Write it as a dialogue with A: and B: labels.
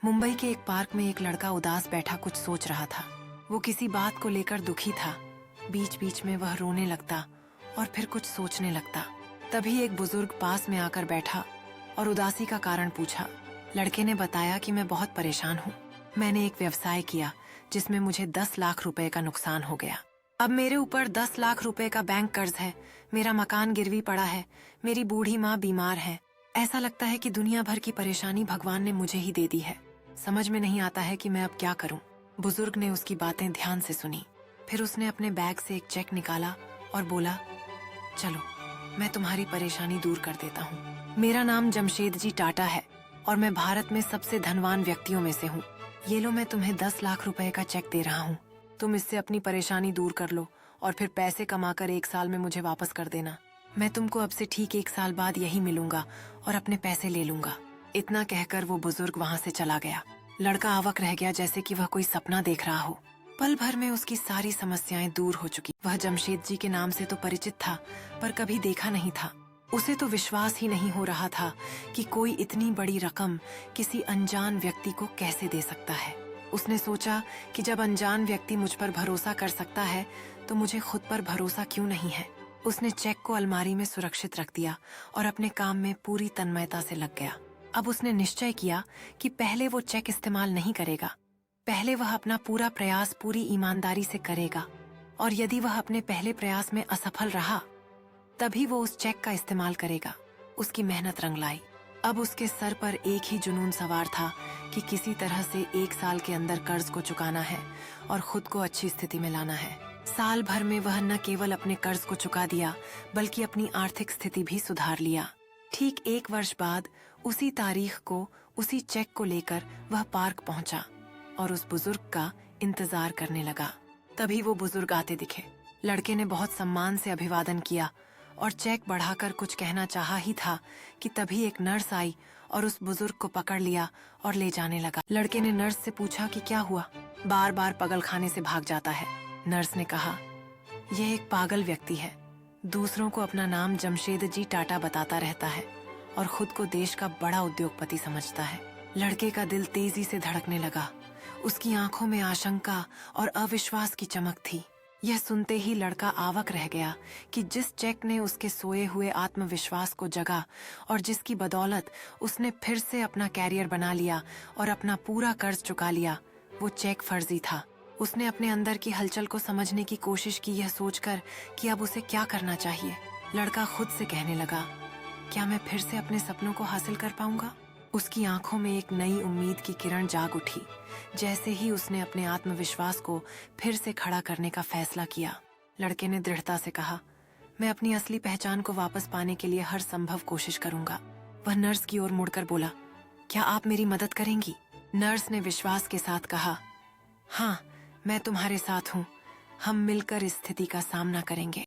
A: मुंबई के एक पार्क में एक लड़का उदास बैठा कुछ सोच रहा था। वो किसी बात को लेकर दुखी था। बीच बीच में वह रोने लगता और फिर कुछ सोचने लगता। तभी एक बुजुर्ग पास में आकर बैठा और उदासी का कारण पूछा। लड़के ने बताया कि मैं बहुत परेशान हूँ। मैंने एक व्यवसाय किया जिसमें मुझे 10 लाख रुपए का नुकसान हो गया। अब मेरे ऊपर 10 लाख रुपए का बैंक कर्ज है। मेरा मकान गिरवी पड़ा है। मेरी बूढ़ी माँ बीमार है। ऐसा लगता है कि दुनिया भर की परेशानी भगवान ने मुझे ही दे दी है। समझ में नहीं आता है कि मैं अब क्या करूं। बुजुर्ग ने उसकी बातें ध्यान से सुनी। फिर उसने अपने बैग से एक चेक निकाला और बोला, चलो मैं तुम्हारी परेशानी दूर कर देता हूँ। मेरा नाम जमशेद जी टाटा है और मैं भारत में सबसे धनवान व्यक्तियों में से हूँ। ये लो, मैं तुम्हें 10 लाख रुपए का चेक दे रहा हूँ। तुम इससे अपनी परेशानी दूर कर लो और फिर पैसे कमाकर 1 साल में मुझे वापस कर देना। मैं तुमको अब से ठीक 1 साल बाद यही मिलूंगा और अपने पैसे ले लूंगा। इतना कहकर वो बुजुर्ग वहां से चला गया। लड़का अवाक रह गया, जैसे कि वह कोई सपना देख रहा हो। पल भर में उसकी सारी समस्याएं दूर हो चुकी। वह जमशेद जी के नाम से तो परिचित था, पर कभी देखा नहीं था। उसे तो विश्वास ही नहीं हो रहा था कि कोई इतनी बड़ी रकम किसी अनजान व्यक्ति को कैसे दे सकता है। उसने सोचा कि जब अनजान व्यक्ति मुझ पर भरोसा कर सकता है तो मुझे खुद पर भरोसा क्यों नहीं है। उसने चेक को अलमारी में सुरक्षित रख दिया और अपने काम में पूरी तन्मयता से लग गया। अब उसने निश्चय किया कि पहले वो चेक इस्तेमाल नहीं करेगा। पहले वह अपना पूरा प्रयास पूरी ईमानदारी से करेगा और यदि वह अपने पहले प्रयास में असफल रहा तभी वो उस चेक का इस्तेमाल करेगा। उसकी मेहनत रंग लाई। अब उसके सर पर एक ही जुनून सवार था कि किसी तरह से 1 साल के अंदर कर्ज को चुकाना है और खुद को अच्छी स्थिति में लाना है। साल भर में वह न केवल अपने कर्ज को चुका दिया बल्कि अपनी आर्थिक स्थिति भी सुधार लिया। ठीक 1 वर्ष बाद उसी तारीख को उसी चेक को लेकर वह पार्क पहुंचा और उस बुजुर्ग का इंतजार करने लगा। तभी वो बुजुर्ग आते दिखे। लड़के ने बहुत सम्मान से अभिवादन किया और चेक बढ़ाकर कुछ कहना चाहा ही था कि तभी एक नर्स आई और उस बुजुर्ग को पकड़ लिया और ले जाने लगा। लड़के ने नर्स से पूछा कि क्या हुआ, बार बार पागल खाने से भाग जाता है। नर्स ने कहा, यह एक पागल व्यक्ति है। दूसरों को अपना नाम जमशेद जी टाटा बताता रहता है और खुद को देश का बड़ा उद्योगपति समझता है। लड़के का दिल तेजी से धड़कने लगा। उसकी आंखों में आशंका और अविश्वास की चमक थी। यह सुनते ही लड़का आवाक रह गया कि जिस चेक ने उसके सोए हुए आत्मविश्वास को जगा और जिसकी बदौलत उसने फिर से अपना कैरियर बना लिया और अपना पूरा कर्ज चुका लिया, वो चेक फर्जी था। उसने अपने अंदर की हलचल को समझने की कोशिश की, यह सोचकर कि अब उसे क्या करना चाहिए। लड़का खुद से कहने लगा, क्या मैं फिर से अपने सपनों को हासिल कर पाऊंगा? उसकी आंखों में एक नई उम्मीद की किरण जाग उठी। जैसे ही उसने अपने आत्मविश्वास को फिर से खड़ा करने का फैसला किया, लड़के ने दृढ़ता से कहा, मैं अपनी असली पहचान को वापस पाने के लिए हर संभव कोशिश करूंगा। वह नर्स की ओर मुड़कर बोला, क्या आप मेरी मदद करेंगी? नर्स ने विश्वास के साथ कहा, हाँ, मैं तुम्हारे साथ हूँ। हम मिलकर इस स्थिति का सामना करेंगे।